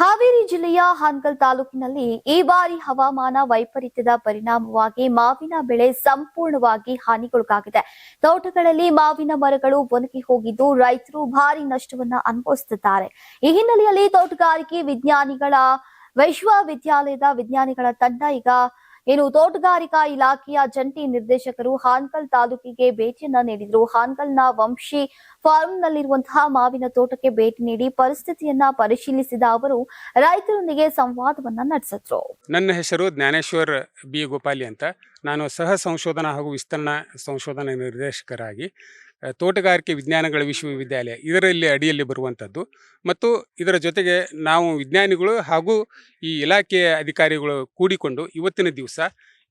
ಹಾವೇರಿ ಜಿಲ್ಲೆಯ ಹಾನಗಲ್ ತಾಲೂಕಿನಲ್ಲಿ ಈ ಬಾರಿ ಹವಾಮಾನ ವೈಪರೀತ್ಯದ ಪರಿಣಾಮವಾಗಿ ಮಾವಿನ ಬೆಳೆ ಸಂಪೂರ್ಣವಾಗಿ ಹಾನಿಗೊಳಗಾಗಿದೆ. ತೋಟಗಳಲ್ಲಿ ಮಾವಿನ ಮರಗಳು ಒಣಗಿ ಹೋಗಿದ್ದು ರೈತರು ಭಾರಿ ನಷ್ಟವನ್ನ ಅನುಭವಿಸುತ್ತಿದ್ದಾರೆ. ಈ ಹಿನ್ನೆಲೆಯಲ್ಲಿ ತೋಟಗಾರಿಕೆ ವಿಶ್ವವಿದ್ಯಾಲಯದ ವಿಜ್ಞಾನಿಗಳ ತಂಡ ಈಗ ತೋಟಗಾರಿಕಾ ಇಲಾಖೆಯ ಜಂಟಿ ನಿರ್ದೇಶಕರು ಹಾನಗಲ್ ತಾಲೂಕಿಗೆ ಭೇಟಿಯನ್ನ ನೀಡಿದ್ರು. ಹಾನಗಲ್ನ ವಂಶಿ ಫಾರ್ಮ್ನಲ್ಲಿರುವಂತಹ ಮಾವಿನ ತೋಟಕ್ಕೆ ಭೇಟಿ ನೀಡಿ ಪರಿಸ್ಥಿತಿಯನ್ನ ಪರಿಶೀಲಿಸಿದ ಅವರು ರೈತರೊಂದಿಗೆ ಸಂವಾದವನ್ನ ನಡೆಸಿದ್ರು. ನನ್ನ ಹೆಸರು ಜ್ಞಾನೇಶ್ವರ್ ಬಿ ಗೋಪಾಲಿ ಅಂತ. ನಾನು ಸಹ ಸಂಶೋಧನಾ ಹಾಗೂ ವಿಸ್ತರಣಾ ಸಂಶೋಧನಾ ನಿರ್ದೇಶಕರಾಗಿ ತೋಟಗಾರಿಕೆ ವಿಜ್ಞಾನಗಳ ವಿಶ್ವವಿದ್ಯಾಲಯ ಇದರಲ್ಲಿ ಅಡಿಯಲ್ಲಿ ಬರುವಂಥದ್ದು. ಮತ್ತು ಇದರ ಜೊತೆಗೆ ನಾವು ವಿಜ್ಞಾನಿಗಳು ಹಾಗೂ ಈ ಇಲಾಖೆಯ ಅಧಿಕಾರಿಗಳು ಕೂಡಿಕೊಂಡು ಇವತ್ತಿನ ದಿವಸ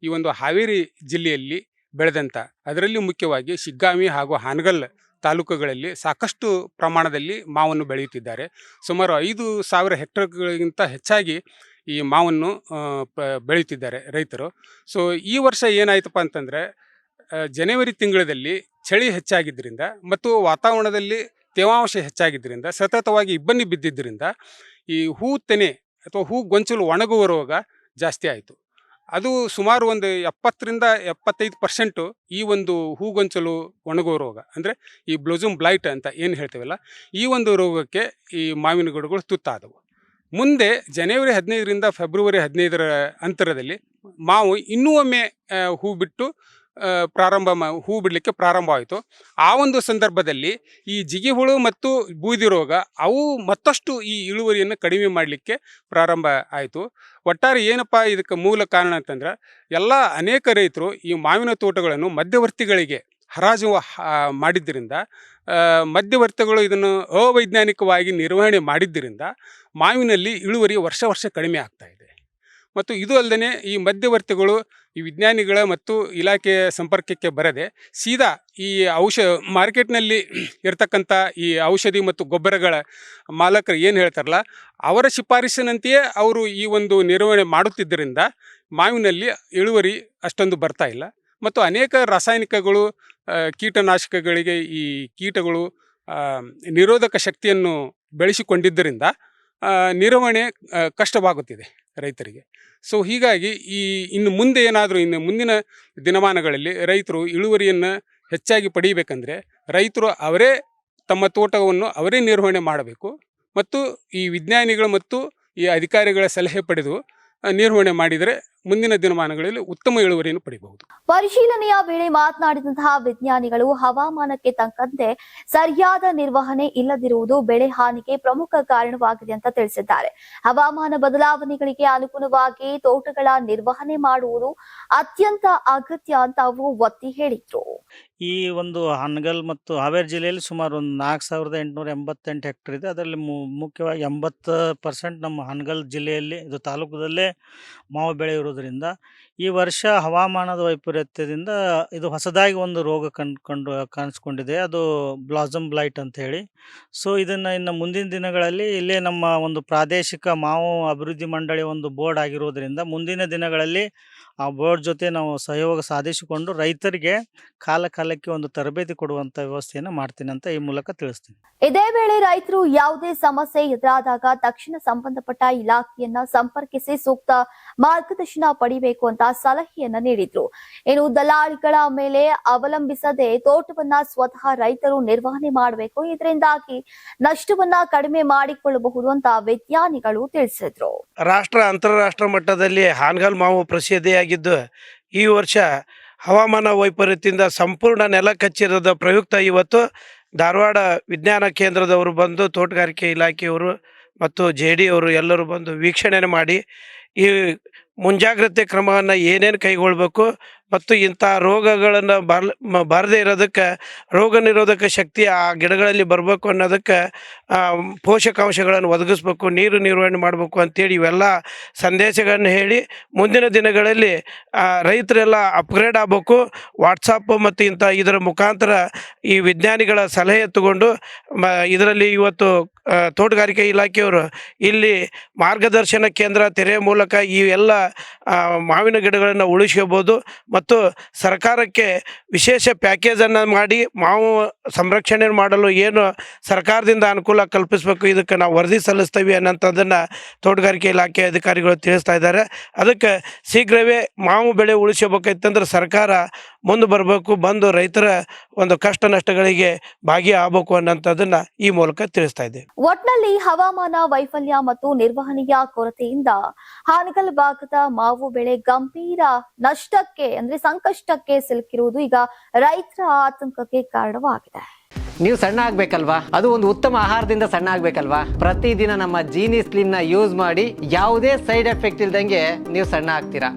ಈ ಒಂದು ಹಾವೇರಿ ಜಿಲ್ಲೆಯಲ್ಲಿ ಬೆಳೆದಂಥ, ಅದರಲ್ಲಿ ಮುಖ್ಯವಾಗಿ ಶಿಗ್ಗಾಂವಿ ಹಾಗೂ ಹಾನಗಲ್ ತಾಲೂಕುಗಳಲ್ಲಿ ಸಾಕಷ್ಟು ಪ್ರಮಾಣದಲ್ಲಿ ಮಾವನ್ನು ಬೆಳೆಯುತ್ತಿದ್ದಾರೆ. ಸುಮಾರು 5,000 ಹೆಕ್ಟರ್ಗಳಿಗಿಂತ ಹೆಚ್ಚಾಗಿ ಈ ಮಾವನ್ನು ಬೆಳೆಯುತ್ತಿದ್ದಾರೆ ರೈತರು. ಸೊ ಈ ವರ್ಷ ಏನಾಯ್ತಪ್ಪ ಅಂತಂದರೆ, ಜನವರಿ ತಿಂಗಳಲ್ಲಿ ಚಳಿ ಹೆಚ್ಚಾಗಿದ್ದರಿಂದ ಮತ್ತು ವಾತಾವರಣದಲ್ಲಿ ತೇವಾಂಶ ಹೆಚ್ಚಾಗಿದ್ದರಿಂದ, ಸತತವಾಗಿ ಇಬ್ಬನಿ ಬಿದ್ದಿದ್ದರಿಂದ ಈ ಹೂ ತೆನೆ ಅಥವಾ ಹೂ ಗೊಂಚಲು ಒಣಗುವ ರೋಗ ಜಾಸ್ತಿ ಆಯಿತು. ಅದು ಸುಮಾರು ಒಂದು 70-75% ಈ ಒಂದು ಹೂಗೊಂಚಲು ಒಣಗುವ ರೋಗ, ಅಂದರೆ ಈ ಬ್ಲೋಸಮ್ ಬ್ಲೈಟ್ ಅಂತ ಏನು ಹೇಳ್ತೇವಲ್ಲ, ಈ ಒಂದು ರೋಗಕ್ಕೆ ಈ ಮಾವಿನ ಗಿಡಗಳು ತುತ್ತಾದವು. ಮುಂದೆ ಜನವರಿ 15ರಿಂದ ಫೆಬ್ರವರಿ 15ರ ಅಂತರದಲ್ಲಿ ಮಾವು ಇನ್ನೂ ಒಮ್ಮೆ ಹೂ ಬಿಡಲಿಕ್ಕೆ ಪ್ರಾರಂಭವಾಯಿತು. ಆ ಒಂದು ಸಂದರ್ಭದಲ್ಲಿ ಈ ಜಿಗಿಹುಳು ಮತ್ತು ಬೂದಿ ರೋಗ ಅವು ಮತ್ತಷ್ಟು ಈ ಇಳುವರಿಯನ್ನು ಕಡಿಮೆ ಮಾಡಲಿಕ್ಕೆ ಪ್ರಾರಂಭ ಆಯಿತು. ಒಟ್ಟಾರೆ ಏನಪ್ಪ ಇದಕ್ಕೆ ಮೂಲ ಕಾರಣ ಅಂತಂದ್ರೆ, ಅನೇಕ ರೈತರು ಈ ಮಾವಿನ ತೋಟಗಳನ್ನು ಮಧ್ಯವರ್ತಿಗಳಿಗೆ ಹರಾಜು ಮಾಡಿದ್ದರಿಂದ, ಮಧ್ಯವರ್ತಿಗಳು ಇದನ್ನು ಅವೈಜ್ಞಾನಿಕವಾಗಿ ನಿರ್ವಹಣೆ ಮಾಡಿದ್ದರಿಂದ ಮಾವಿನಲ್ಲಿ ಇಳುವರಿ ವರ್ಷ ಕಡಿಮೆ ಆಗ್ತಾ ಇದೆ. ಮತ್ತು ಇದು ಅಲ್ಲದೆ ಈ ಮಧ್ಯವರ್ತಿಗಳು ಈ ವಿಜ್ಞಾನಿಗಳ ಮತ್ತು ಇಲಾಖೆಯ ಸಂಪರ್ಕಕ್ಕೆ ಬರದೆ ಸೀದಾ ಈ ಮಾರ್ಕೆಟ್ನಲ್ಲಿ ಇರ್ತಕ್ಕಂಥ ಈ ಔಷಧಿ ಮತ್ತು ಗೊಬ್ಬರಗಳ ಮಾಲಕರು ಏನು ಹೇಳ್ತಾರಲ್ಲ, ಅವರ ಶಿಫಾರಸಿನಂತೆಯೇ ಅವರು ಈ ಒಂದು ನಿರ್ವಹಣೆ ಮಾಡುತ್ತಿದ್ದರಿಂದ ಮಾವಿನಲ್ಲಿ ಇಳುವರಿ ಅಷ್ಟೊಂದು ಬರ್ತಾ ಇಲ್ಲ. ಮತ್ತು ಅನೇಕ ರಾಸಾಯನಿಕಗಳು, ಕೀಟನಾಶಕಗಳಿಗೆ ಈ ಕೀಟಗಳು ನಿರೋಧಕ ಶಕ್ತಿಯನ್ನು ಬೆಳೆಸಿಕೊಂಡಿದ್ದರಿಂದ ನಿರ್ವಹಣೆ ಕಷ್ಟವಾಗುತ್ತಿದೆ ರೈತರಿಗೆ. ಸೊ ಹೀಗಾಗಿ ಇನ್ನು ಮುಂದಿನ ದಿನಮಾನಗಳಲ್ಲಿ ರೈತರು ಇಳುವರಿಯನ್ನು ಹೆಚ್ಚಾಗಿ ಪಡೀಬೇಕಂದ್ರೆ ರೈತರು ಅವರೇ ತಮ್ಮ ತೋಟವನ್ನು ಅವರೇ ನಿರ್ವಹಣೆ ಮಾಡಬೇಕು. ಮತ್ತು ಈ ವಿಜ್ಞಾನಿಗಳು ಮತ್ತು ಈ ಅಧಿಕಾರಿಗಳ ಸಲಹೆ ಪಡೆದು ನಿರ್ವಹಣೆ ಮಾಡಿದರೆ ಮುಂದಿನ ದಿನಮಾನಗಳಲ್ಲಿ ಉತ್ತಮ ಇಳುವರಿಯನ್ನು ಪಡೆಯಬಹುದು. ಪರಿಶೀಲನೆಯ ವೇಳೆ ಮಾತನಾಡಿದಂತಹ ವಿಜ್ಞಾನಿಗಳು ಹವಾಮಾನಕ್ಕೆ ತಕ್ಕಂತೆ ಸರಿಯಾದ ನಿರ್ವಹಣೆ ಇಲ್ಲದಿರುವುದು ಬೆಳೆ ಹಾನಿಗೆ ಪ್ರಮುಖ ಕಾರಣವಾಗಿದೆ ಅಂತ ತಿಳಿಸಿದ್ದಾರೆ. ಹವಾಮಾನ ಬದಲಾವಣೆಗಳಿಗೆ ಅನುಗುಣವಾಗಿ ತೋಟಗಳ ನಿರ್ವಹಣೆ ಮಾಡುವುದು ಅತ್ಯಂತ ಅಗತ್ಯ ಅಂತ ಅವರು ಒತ್ತಿ ಹೇಳಿದ್ರು. ಈ ಒಂದು ಹಾನಗಲ್ ಮತ್ತು ಹಾವೇರಿ ಜಿಲ್ಲೆಯಲ್ಲಿ ಸುಮಾರು ಒಂದು 4,888 ಹೆಕ್ಟರ್ ಇದೆ. ಅದರಲ್ಲಿ ಮುಖ್ಯವಾಗಿ 80% ನಮ್ಮ ಹಾನಗಲ್ ಜಿಲ್ಲೆಯಲ್ಲಿ, ಇದು ತಾಲೂಕದಲ್ಲೇ ಮಾವು ಬೆಳೆ ಇರೋದ್ರಿಂದ ಈ ವರ್ಷ ಹವಾಮಾನದ ವೈಪರೀತ್ಯದಿಂದ ಇದು ಹೊಸದಾಗಿ ಒಂದು ರೋಗ ಕಾಣಿಸ್ಕೊಂಡಿದೆ. ಅದು ಬ್ಲಾಸಮ್ ಬ್ಲೈಟ್ ಅಂತ ಹೇಳಿ. ಸೊ ಇದನ್ನು ಇನ್ನು ಮುಂದಿನ ದಿನಗಳಲ್ಲಿ ಇಲ್ಲೇ ನಮ್ಮ ಒಂದು ಪ್ರಾದೇಶಿಕ ಮಾವು ಅಭಿವೃದ್ಧಿ ಮಂಡಳಿ ಒಂದು ಬೋರ್ಡ್ ಆಗಿರೋದ್ರಿಂದ ಮುಂದಿನ ದಿನಗಳಲ್ಲಿ ಆ ಬೋರ್ಡ್ ಜೊತೆ ನಾವು ಸಹಯೋಗ ಸಾಧಿಸಿಕೊಂಡು ರೈತರಿಗೆ ಕಾಲಕ್ಕೆ ಒಂದು ತರಬೇತಿ ಕೊಡುವಂಥ ವ್ಯವಸ್ಥೆಯನ್ನು ಮಾಡ್ತೀನಿ ಅಂತ ಈ ಮೂಲಕ ತಿಳಿಸ್ತೀನಿ. ಇದೇ ವೇಳೆ ರೈತರು ಯಾವುದೇ ಸಮಸ್ಯೆ ಎದುರಾದಾಗ ತಕ್ಷಣ ಸಂಬಂಧಪಟ್ಟ ಇಲಾಖೆಯನ್ನ ಸಂಪರ್ಕಿಸಿ ಸೂಕ್ತ ಮಾರ್ಗದರ್ಶನ ಪಡಿಬೇಕು ಅಂತ ಸಲಹೆಯನ್ನ ನೀಡಿದ್ರು. ದಲಾಳಿಗಳ ಮೇಲೆ ಅವಲಂಬಿಸದೆ ತೋಟವನ್ನ ಸ್ವತಃ ರೈತರು ನಿರ್ವಹಣೆ ಮಾಡಬೇಕು. ಇದರಿಂದಾಗಿ ನಷ್ಟವನ್ನ ಕಡಿಮೆ ಮಾಡಿಕೊಳ್ಳಬಹುದು ಅಂತ ವಿಜ್ಞಾನಿಗಳು ತಿಳಿಸಿದ್ರು. ಅಂತಾರಾಷ್ಟ್ರ ಮಟ್ಟದಲ್ಲಿ ಹಾನಗಲ್ ಮಾವು ಪ್ರಸಿದ್ಧಿಯಾಗಿದ್ದು, ಈ ವರ್ಷ ಹವಾಮಾನ ವೈಪರೀತ್ಯದಿಂದ ಸಂಪೂರ್ಣ ನೆಲ ಕಚ್ಚಿರದ ಪ್ರಯುಕ್ತ ಇವತ್ತು ಧಾರವಾಡ ವಿಜ್ಞಾನ ಕೇಂದ್ರದವರು ಬಂದು, ತೋಟಗಾರಿಕೆ ಇಲಾಖೆಯವರು ಮತ್ತು JD ಅವರು ಎಲ್ಲರೂ ಬಂದು ವೀಕ್ಷಣೆ ಮಾಡಿ ಈ ಮುಂಜಾಗ್ರತೆ ಕ್ರಮವನ್ನು ಏನೇನು ಕೈಗೊಳ್ಳಬೇಕು ಮತ್ತು ಇಂಥ ರೋಗಗಳನ್ನು ಬರದೇ ಇರೋದಕ್ಕೆ ರೋಗ ನಿರೋಧಕ ಶಕ್ತಿ ಆ ಗಿಡಗಳಲ್ಲಿ ಬರಬೇಕು ಅನ್ನೋದಕ್ಕೆ ಪೋಷಕಾಂಶಗಳನ್ನು ಒದಗಿಸ್ಬೇಕು, ನೀರು ನಿರ್ವಹಣೆ ಮಾಡಬೇಕು ಅಂತೇಳಿ ಇವೆಲ್ಲ ಸಂದೇಶಗಳನ್ನು ಹೇಳಿ ಮುಂದಿನ ದಿನಗಳಲ್ಲಿ ರೈತರೆಲ್ಲ ಅಪ್ಗ್ರೇಡ್ ಆಗಬೇಕು. ವಾಟ್ಸಪ್ ಮತ್ತು ಇದರ ಮುಖಾಂತರ ಈ ವಿಜ್ಞಾನಿಗಳ ಸಲಹೆ ತಗೊಂಡು ಇದರಲ್ಲಿ ಇವತ್ತು ತೋಟಗಾರಿಕೆ ಇಲಾಖೆಯವರು ಇಲ್ಲಿ ಮಾರ್ಗದರ್ಶನ ಕೇಂದ್ರ ತೆರೆಯ ಮೂಲಕ ಈ ಎಲ್ಲ ಮಾವಿನ ಗಿಡಗಳನ್ನು ಉಳಿಸ್ಕೋಬೋದು. ಮತ್ತು ಸರ್ಕಾರಕ್ಕೆ ವಿಶೇಷ ಪ್ಯಾಕೇಜನ್ನು ಮಾಡಿ ಮಾವು ಸಂರಕ್ಷಣೆ ಮಾಡಲು ಏನು ಸರ್ಕಾರದಿಂದ ಅನುಕೂಲ ಕಲ್ಪಿಸಬೇಕು ಇದಕ್ಕೆ ನಾವು ವರದಿ ಸಲ್ಲಿಸ್ತೀವಿ ಅನ್ನೋಂಥದ್ದನ್ನು ತೋಟಗಾರಿಕೆ ಇಲಾಖೆ ಅಧಿಕಾರಿಗಳು ತಿಳಿಸ್ತಾ ಇದ್ದಾರೆ. ಅದಕ್ಕೆ ಶೀಘ್ರವೇ ಮಾವು ಬೆಳೆ ಉಳಿಸಬೇಕೈತಂದ್ರೆ ಸರ್ಕಾರ ಮುಂದೆ ಬರಬೇಕು, ಬಂದು ರೈತರ ಒಂದು ಕಷ್ಟ ನಷ್ಟಗಳಿಗೆ ಭಾಗಿಯಾಗಬೇಕು ಅನ್ನೋಂಥದ್ದನ್ನು ಈ ಮೂಲಕ ತಿಳಿಸ್ತಾ ಇದ್ದೇವೆ. ಒಟ್ನಲ್ಲಿ ಹವಾಮಾನ ವೈಫಲ್ಯ ಮತ್ತು ನಿರ್ವಹಣೆಯ ಕೊರತೆಯಿಂದ ಹಾನಗಲ್ ಭಾಗದ ಮಾವು ಬೆಳೆ ಗಂಭೀರ ನಷ್ಟಕ್ಕೆ ಅಂದ್ರೆ ಸಂಕಷ್ಟಕ್ಕೆ ಸಿಲುಕಿರುವುದು ಈಗ ರೈತರ ಆತಂಕಕ್ಕೆ ಕಾರಣವಾಗಿದೆ. ನೀವು ಸಣ್ಣ ಆಗ್ಬೇಕಲ್ವಾ? ಅದು ಒಂದು ಉತ್ತಮ ಆಹಾರದಿಂದ ಸಣ್ಣ ಆಗ್ಬೇಕಲ್ವಾ? ಪ್ರತಿದಿನ ನಮ್ಮ ಜೀನಿ ಸ್ಲಿಮ್ ನ ಯೂಸ್ ಮಾಡಿ ಯಾವುದೇ ಸೈಡ್ ಎಫೆಕ್ಟ್ ಇಲ್ದಂಗೆ ನೀವು ಸಣ್ಣ ಆಗ್ತೀರಾ.